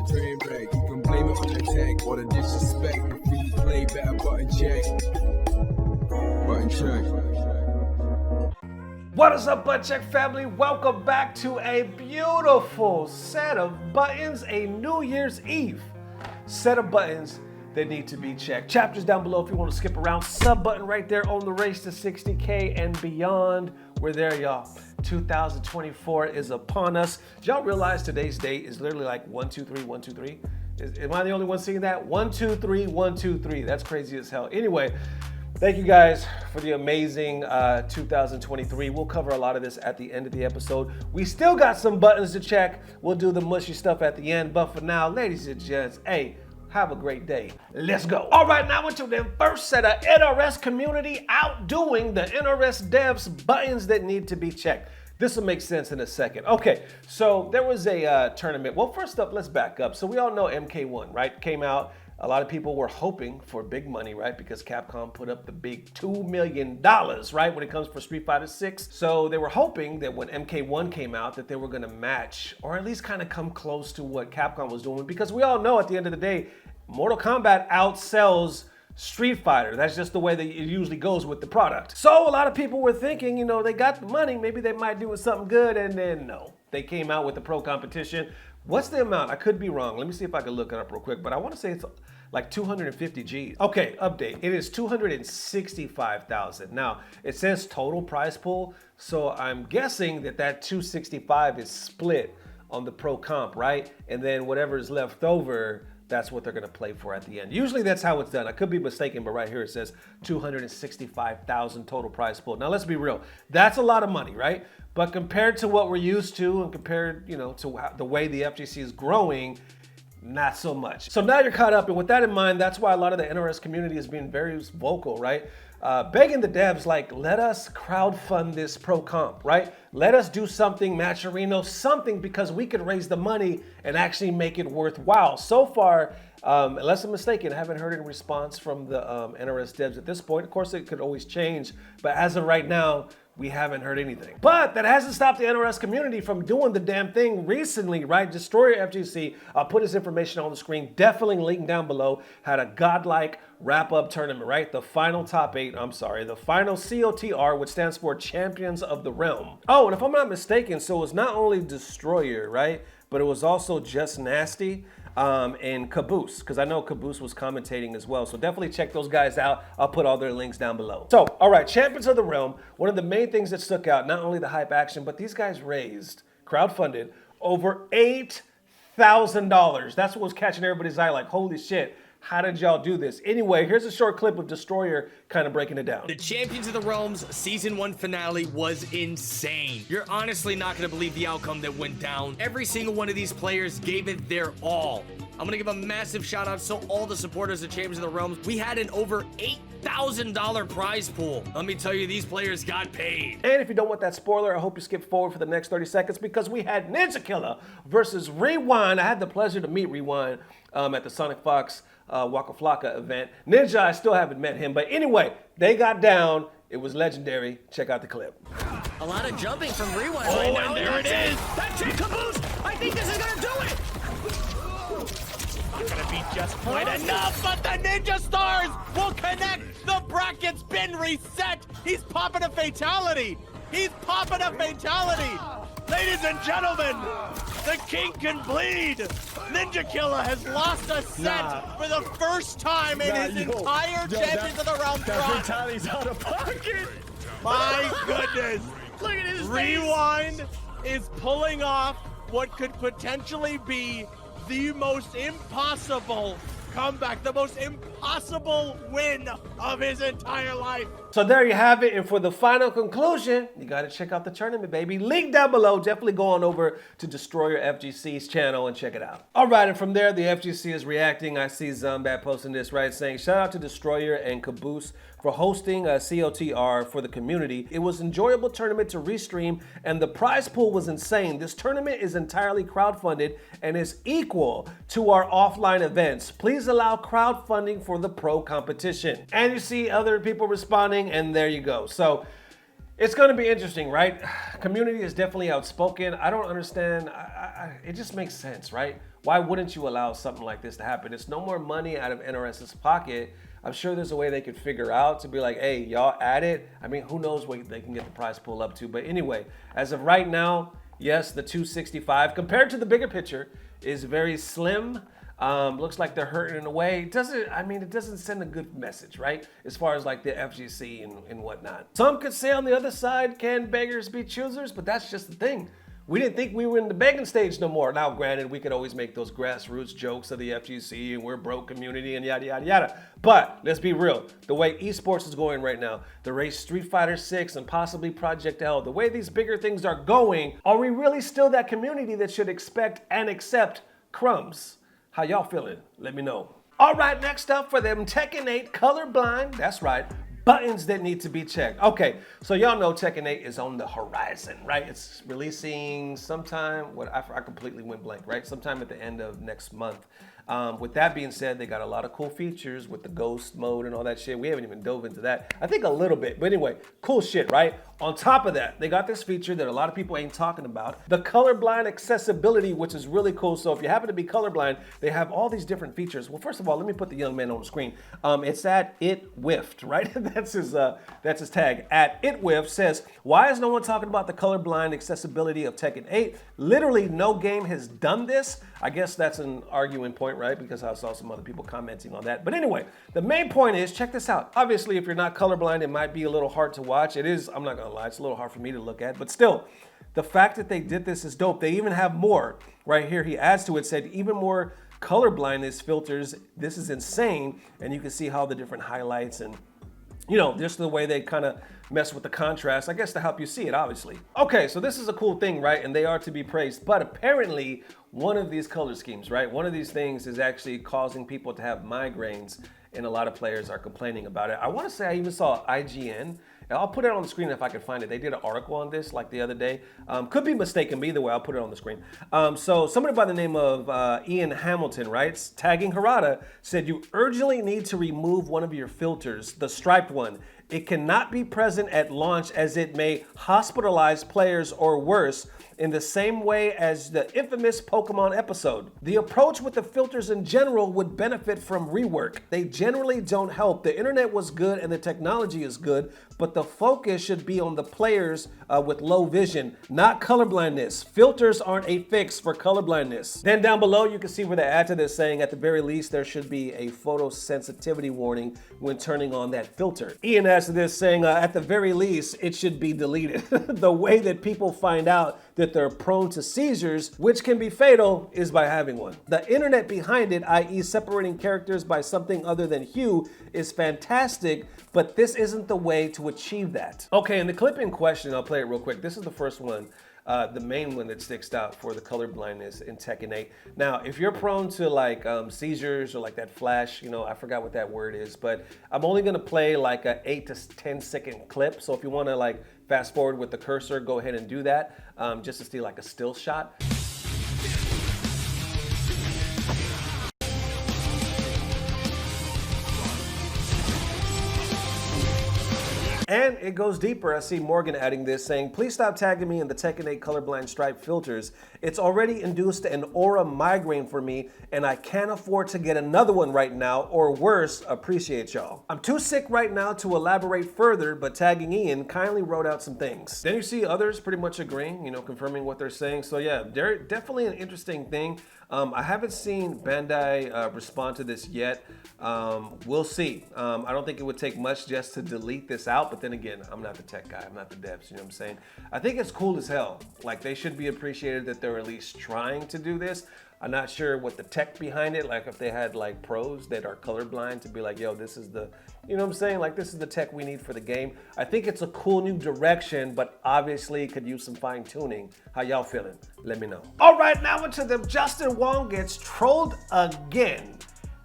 a train wreck. You can blame it on the tech or the disrespect. Before you play, better button check. Button check. What is up, Butt Check family? Welcome back to a beautiful set of buttons, a New Year's Eve set of buttons that need to be checked. Chapters down below if you want to skip around. Sub button right there on the race to 60K and beyond. We're there, y'all. 2024 is upon us. Did y'all realize today's date is literally like 1, 2, 3, 1, 2, 3? Am I the only one seeing that? 1, 2, 3, 1, 2, 3. That's crazy as hell. Anyway, thank you guys for the amazing 2023. We'll cover a lot of this at the end of the episode. We still got some buttons to check. We'll do the mushy stuff at the end. But for now, ladies and gents, hey, have a great day. Let's go. All right, now into the first set of NRS Community outdoing the NRS devs buttons that need to be checked. This will make sense in a second. Okay, so there was a tournament. Well, first up, let's back up. So we all know MK1, right? Came out. A lot of people were hoping for big money, right? Because Capcom put up the big $2 million, right? When it comes for Street Fighter 6. So they were hoping that when MK1 came out that they were gonna match or at least kind of come close to what Capcom was doing. Because we all know at the end of the day, Mortal Kombat outsells Street Fighter. That's just the way that it usually goes with the product. So a lot of people were thinking, you know, they got the money, maybe they might do something good, and then no. They came out with the pro competition. What's the amount? I could be wrong. Let me see if I can look it up real quick, but I want to say it's like 250 G's. Okay, update. It is 265,000. Now, it says total prize pool, so I'm guessing that 265 is split on the pro comp, right? And then whatever is left over, that's what they're gonna play for at the end. Usually that's how it's done. I could be mistaken, but right here it says 265,000 total prize pool. Now let's be real, that's a lot of money, right? But compared to what we're used to and compared, you know, to the way the FGC is growing, not so much. So now you're caught up, and with that in mind, that's why a lot of the NRS community is being very vocal, right? Begging the devs, like, let us crowdfund this pro comp, right? Let us do something, Matcherino, something, because we could raise the money and actually make it worthwhile. So far, unless I'm mistaken, I haven't heard any response from the NRS devs at this point. Of course, it could always change, but as of right now, we haven't heard anything. But that hasn't stopped the NRS community from doing the damn thing recently, right? Destroyer FGC, I'll put his information on the screen, definitely link down below, had a godlike wrap-up tournament, right? The final the final COTR, which stands for Champions of the Realm. Oh, and if I'm not mistaken, so it was not only Destroyer, right? But it was also Just Nasty, and Caboose, because I know Caboose was commentating as well. So definitely check those guys out. I'll put all their links down below. So, all right, Champions of the Realm. One of the main things that stuck out, not only the hype action, but these guys raised, crowdfunded, over $8,000. That's what was catching everybody's eye, like, holy shit. How did y'all do this? Anyway, here's a short clip of Destroyer kind of breaking it down. The Champions of the Realms Season 1 finale was insane. You're honestly not going to believe the outcome that went down. Every single one of these players gave it their all. I'm going to give a massive shout out to all the supporters of Champions of the Realms. We had an over $8,000 prize pool. Let me tell you, these players got paid. And if you don't want that spoiler, I hope you skip forward for the next 30 seconds because we had Ninja Killer versus Rewind. I had the pleasure to meet Rewind at the Sonic Fox Waka Flocka event. Ninja, I still haven't met him, but anyway, they got down. It was legendary. Check out the clip. A lot of jumping from Rewind Oh, right now. and there it is. That's it, Caboose. I think this is gonna do it. Not gonna be just quite enough, but the Ninja Stars will connect. The bracket's been reset. He's popping a fatality. He's popping a fatality. Ladies and gentlemen, the king can bleed. Ninja Killer has lost a set for the first time in his entire Champions of the Realm run. That fatality's out of pocket. My goodness. Look at his Rewind is pulling off what could potentially be the most impossible comeback, the most impossible win of his entire life. So there you have it. And for the final conclusion, you got to check out the tournament, baby. Link down below. Definitely go on over to Destroyer FGC's channel and check it out. All right, and from there, the FGC is reacting. I see Zombat posting this, right, saying, shout out to Destroyer and Caboose for hosting a COTR for the community. It was an enjoyable tournament to restream, and the prize pool was insane. This tournament is entirely crowdfunded and is equal to our offline events. Please allow crowdfunding for the pro competition. And you see other people responding, and there you go. So It's going to be interesting, right? Community is definitely outspoken. I don't understand. It just makes sense, right? Why wouldn't you allow something like this to happen? It's no more money out of NRS's pocket. I'm sure there's a way they could figure out to be like, hey, y'all add it. I mean, who knows what they can get the price pool up to. But anyway, as of right now, yes, the 265 compared to the bigger picture is very slim. Looks like they're hurting in a way. It doesn't send a good message, right? As far as like the FGC and whatnot. Some could say on the other side, can beggars be choosers? But that's just the thing. We didn't think we were in the begging stage no more. Now, granted, we could always make those grassroots jokes of the FGC and we're broke community and yada, yada, yada. But let's be real. The way esports is going right now, the race Street Fighter 6 and possibly Project L, the way these bigger things are going, are we really still that community that should expect and accept crumbs? How y'all feeling? Let me know. All right, next up for them Tekken 8 colorblind. That's right. Buttons that need to be checked. Okay, so y'all know Tekken 8 is on the horizon, right? It's releasing sometime, I completely went blank, right? Sometime at the end of next month. With that being said, they got a lot of cool features with the ghost mode and all that shit. We haven't even dove into that. I think a little bit, but anyway, cool shit, right? On top of that, they got this feature that a lot of people ain't talking about, the colorblind accessibility, which is really cool. So if you happen to be colorblind, they have all these different features. Well, first of all, let me put the young man on the screen. It's at It Whiffed, right? that's his tag. At It Whiffed says, why is no one talking about the colorblind accessibility of Tekken 8? Literally no game has done this. I guess that's an arguing point, right? Because I saw some other people commenting on that. But anyway, the main point is, check this out. Obviously, if you're not colorblind, it might be a little hard to watch. It is, I'm not gonna lie, it's a little hard for me to look at, but still, the fact that they did this is dope. They even have more right here. He adds to it, said even more colorblindness filters. This is insane. And you can see how the different highlights and, you know, just the way they kind of mess with the contrast, I guess to help you see it, obviously. Okay, so this is a cool thing, right? And they are to be praised. But apparently, one of these color schemes, right? One of these things is actually causing people to have migraines, and a lot of players are complaining about it. I want to say I even saw IGN. And I'll put it on the screen if I can find it. They did an article on this like the other day. Could be mistaken, but either way, I'll put it on the screen. So somebody by the name of Ian Hamilton writes, tagging Harada, said you urgently need to remove one of your filters, the striped one. It cannot be present at launch as it may hospitalize players or worse, in the same way as the infamous Pokemon episode. The approach with the filters in general would benefit from rework. They generally don't help. The internet was good and the technology is good, but the focus should be on the players with low vision, not colorblindness. Filters aren't a fix for colorblindness. Then down below, you can see where they add to this saying, at the very least, there should be a photosensitivity warning when turning on that filter. Ian adds to this saying, at the very least, it should be deleted. The way that people find out that they're prone to seizures, which can be fatal, is by having one. The internet behind it, i.e. separating characters by something other than hue, is fantastic, but this isn't the way to achieve that. Okay, in the clip in question, I'll play it real quick. This is the first one, the main one that sticks out for the color blindness in Tekken 8. Now, if you're prone to like seizures or like that flash, you know, I forgot what that word is, but I'm only gonna play like a 8 to 10 second clip. So if you wanna like fast forward with the cursor, go ahead and do that, just to see like a still shot. And it goes deeper. I see Morgan adding this, saying, please stop tagging me in the Tekken 8 colorblind stripe filters. It's already induced an aura migraine for me, and I can't afford to get another one right now, or worse, appreciate y'all. I'm too sick right now to elaborate further, but tagging Ian kindly wrote out some things. Then you see others pretty much agreeing, you know, confirming what they're saying. So yeah, they're definitely an interesting thing. I haven't seen Bandai respond to this yet. We'll see. I don't think it would take much just to delete this out, but then again, I'm not the tech guy, I'm not the devs, you know what I'm saying? I think it's cool as hell. Like, they should be appreciated that they're at least trying to do this. I'm not sure what the tech behind it, like if they had like pros that are colorblind to be like, yo, this is the, you know what I'm saying? Like, this is the tech we need for the game. I think it's a cool new direction, but obviously could use some fine tuning. How y'all feeling? Let me know. All right, now into the Justin Wong gets trolled again,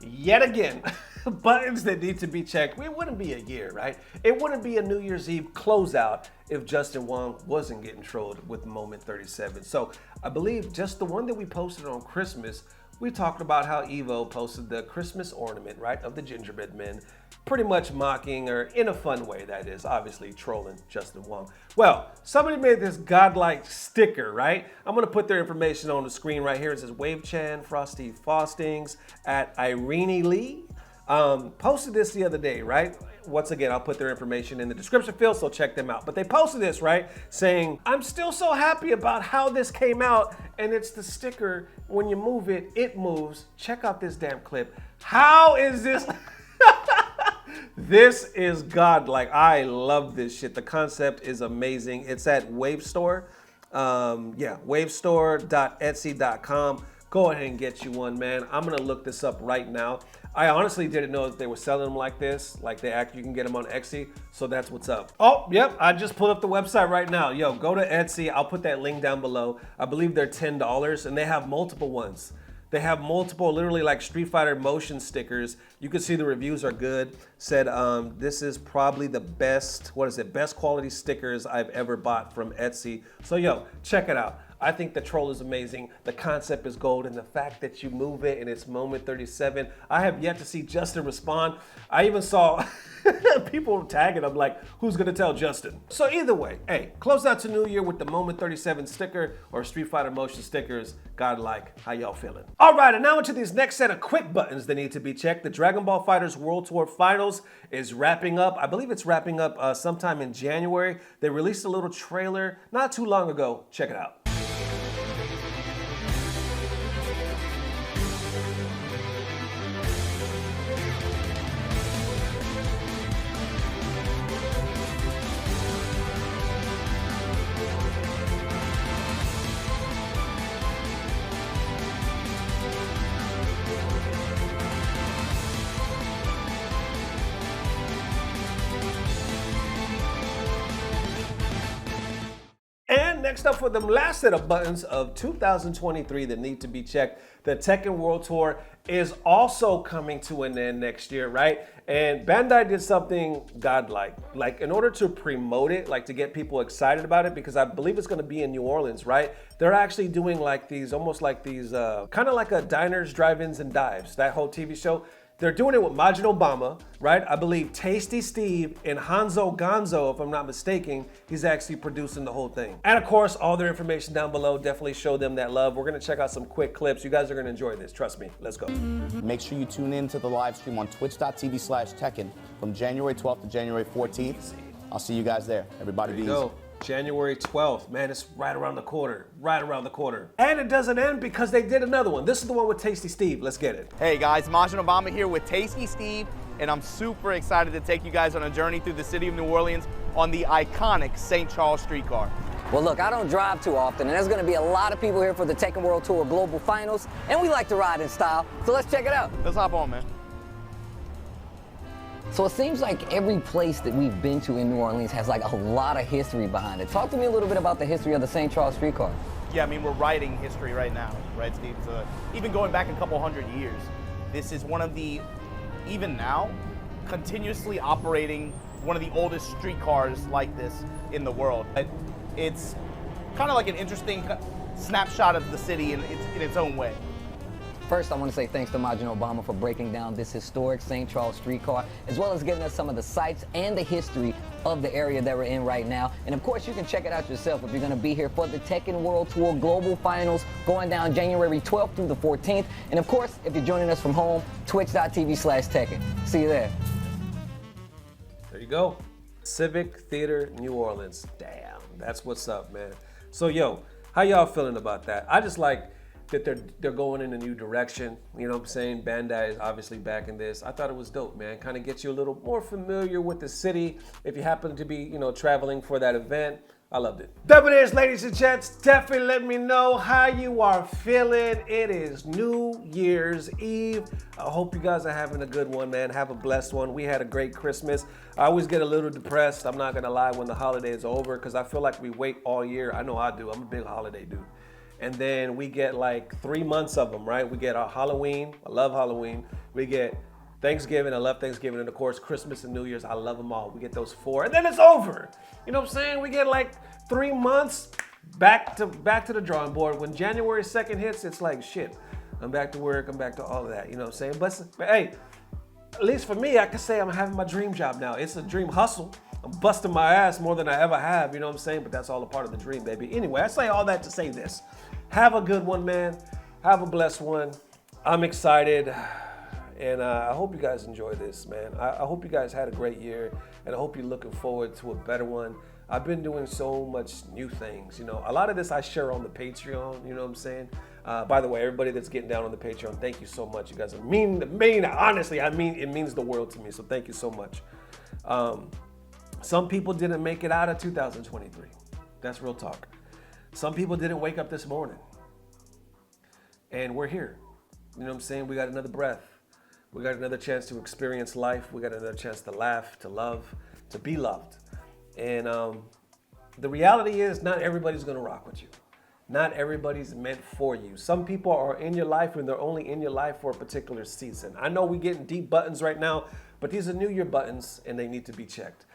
yet again. Buttons that need to be checked. It wouldn't be a year, right? It wouldn't be a New Year's Eve closeout if Justin Wong wasn't getting trolled with Moment 37. So I believe just the one that we posted on Christmas we talked about how Evo posted the Christmas ornament, right, of the gingerbread men, pretty much mocking, or in a fun way, that is, obviously trolling Justin Wong. Well, somebody made this godlike sticker, right? I'm gonna put their information on the screen right here. It says Wave Chan, Frosty Faustings, at Irene Lee. Posted this the other day, right? Once again, I'll put their information in the description field, so check them out. But they posted this, right? Saying, I'm still so happy about how this came out, and it's the sticker, when you move it, it moves. Check out this damn clip. How is this? This is godlike. I love this shit. The concept is amazing. It's at Wavestore. Wavestore.etsy.com. Go ahead and get you one, man. I'm gonna look this up right now. I honestly didn't know that they were selling them like this. Like you can get them on Etsy, so that's what's up. Oh, yep, I just pulled up the website right now. Yo, go to Etsy. I'll put that link down below. I believe they're $10, and they have multiple ones. They have multiple, literally like Street Fighter motion stickers. You can see the reviews are good. Said this is probably the best, best quality stickers I've ever bought from Etsy. So yo, check it out. I think the troll is amazing. The concept is gold, and the fact that you move it and it's moment 37. I have yet to see Justin respond. I even saw people tagging him like, who's gonna tell Justin? So either way, hey, close out to New Year with the moment 37 sticker or Street Fighter motion stickers. Godlike, how y'all feeling? All right, and now into these next set of quick buttons that need to be checked. The Dragon Ball FighterZ World Tour Finals is wrapping up. I believe it's wrapping up sometime in January. They released a little trailer not too long ago. Check it out. And next up for the last set of buttons of 2023 that need to be checked, the Tekken World Tour is also coming to an end next year, right? And Bandai did something godlike. Like in order to promote it, like to get people excited about it, because I believe it's gonna be in New Orleans, right? They're actually doing like these, almost like these, kind of like a diners, drive-ins and dives, that whole TV show. They're doing it with Majin Obama, right? I believe Tasty Steve and Honzogonzo, if I'm not mistaken, he's actually producing the whole thing. And of course, all their information down below, definitely show them that love. We're gonna check out some quick clips. You guys are gonna enjoy this, trust me. Let's go. Make sure you tune in to the live stream on twitch.tv/Tekken from January 12th to January 14th. I'll see you guys there. Everybody be easy. January 12th, man, it's right around the corner, right around the corner. And it doesn't end because they did another one. This is the one with Tasty Steve, let's get it. Hey guys, Majin Obama here with Tasty Steve, and I'm super excited to take you guys on a journey through the city of New Orleans on the iconic St. Charles streetcar. Well, look, I don't drive too often, and there's going to be a lot of people here for the Tekken World Tour Global Finals, and we like to ride in style, so let's check it out. Let's hop on, man. So it seems like every place that we've been to in New Orleans has like a lot of history behind it. Talk to me a little bit about the history of the St. Charles streetcar. Yeah, I mean, we're writing history right now, right, Steve? So even going back a couple hundred years, this is one of the, even now, continuously operating one of the oldest streetcars like this in the world. It's kind of like an interesting snapshot of the city in its own way. First, I want to say thanks to Majin Obama for breaking down this historic St. Charles streetcar, as well as giving us some of the sights and the history of the area that we're in right now. And of course, you can check it out yourself if you're going to be here for the Tekken World Tour Global Finals going down January 12th through the 14th. And of course, if you're joining us from home, twitch.tv/Tekken. See you there. There you go. Civic Theater, New Orleans. Damn, that's what's up, man. So yo, how y'all feeling about that? I just like that they're going in a new direction. You know what I'm saying? Bandai is obviously backing this. I thought it was dope, man. Kind of gets you a little more familiar with the city if you happen to be, you know, traveling for that event. I loved it. There it is, ladies and gents. Definitely let me know how you are feeling. It is New Year's Eve. I hope you guys are having a good one, man. Have a blessed one. We had a great Christmas. I always get a little depressed, I'm not gonna lie, when the holiday is over, because I feel like we wait all year. I know I do. I'm a big holiday dude. And then we get like 3 months of them, right? We get our Halloween. I love Halloween. We get Thanksgiving. I love Thanksgiving. And of course, Christmas and New Year's. I love them all. We get those 4, and then it's over. You know what I'm saying? We get like 3 months back to the drawing board. When January 2nd hits, it's like, shit, I'm back to work. I'm back to all of that. You know what I'm saying? But hey, at least for me, I can say I'm having my dream job now. It's a dream hustle. I'm busting my ass more than I ever have. You know what I'm saying? But that's all a part of the dream, baby. Anyway, I say all that to say this. Have a good one, man. Have a blessed one. I'm excited. And I hope you guys enjoy this, man. I hope you guys had a great year, and I hope you're looking forward to a better one. I've been doing so much new things, you know. A lot of this I share on the Patreon, you know what I'm saying? By the way, everybody that's getting down on the Patreon, thank you so much. You guys are honestly, it means the world to me, so thank you so much. Some people didn't make it out of 2023. That's real talk. Some people didn't wake up this morning. And we're here. You know what I'm saying? We got another breath. We got another chance to experience life. We got another chance to laugh, to love, to be loved. And the reality is not everybody's gonna rock with you. Not everybody's meant for you. Some people are in your life and they're only in your life for a particular season. I know we're getting deep buttons right now, but these are New Year buttons and they need to be checked.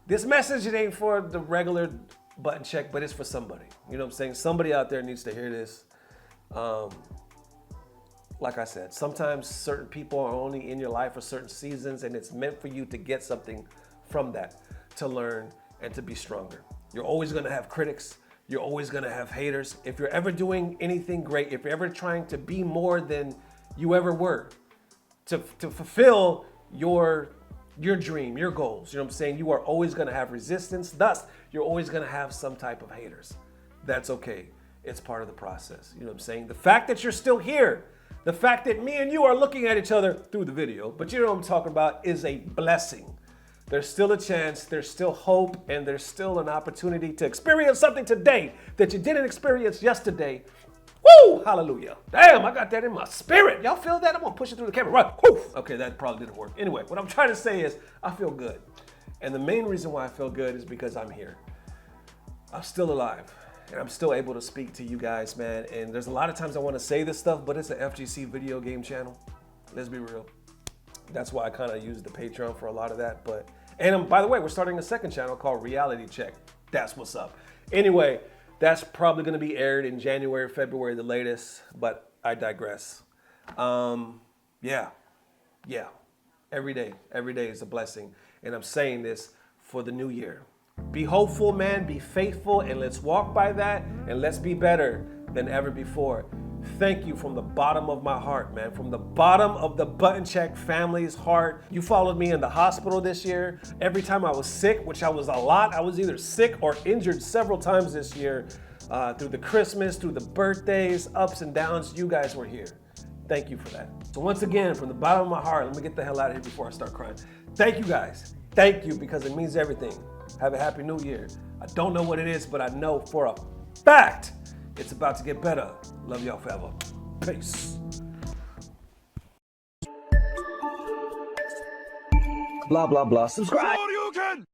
This message, it ain't for the regular button check, but it's for somebody. You know what I'm saying? Somebody out there needs to hear this. Like I said, sometimes certain people are only in your life for certain seasons, and it's meant for you to get something from that, to learn and to be stronger. You're always gonna have critics. You're always gonna have haters. If you're ever doing anything great, if you're ever trying to be more than you ever were, to fulfill your dream, your goals, you know what I'm saying? You are always gonna have resistance. Thus, you're always gonna have some type of haters. That's okay. It's part of the process. You know what I'm saying? The fact that you're still here, the fact that me and you are looking at each other through the video, but you know what I'm talking about, is a blessing. There's still a chance, there's still hope, and there's still an opportunity to experience something today that you didn't experience yesterday. Woo! Hallelujah. Damn, I got that in my spirit. Y'all feel that? I'm gonna push it through the camera. Right. Woo! Okay, that probably didn't work. Anyway, what I'm trying to say is I feel good. And the main reason why I feel good is because I'm here. I'm still alive. And I'm still able to speak to you guys, man. And there's a lot of times I want to say this stuff, but it's an FGC video game channel. Let's be real. That's why I kind of use the Patreon for a lot of that. And by the way, we're starting a second channel called Reality Check. That's what's up. Anyway, that's probably going to be aired in January, February, the latest. But I digress. Yeah. Every day is a blessing. And I'm saying this for the new year. Be hopeful, man, be faithful, and let's walk by that, and let's be better than ever before. Thank you from the bottom of my heart, man, from the bottom of the Button Check family's heart. You followed me in the hospital this year. Every time I was sick, which I was a lot, I was either sick or injured several times this year, through the Christmas, through the birthdays, ups and downs, you guys were here. Thank you for that. So once again, from the bottom of my heart, let me get the hell out of here before I start crying. Thank you guys. Thank you, because it means everything. Have a happy new year. I don't know what it is, but I know for a fact it's about to get better. Love y'all forever. Peace. Blah, blah, blah. Subscribe. You can!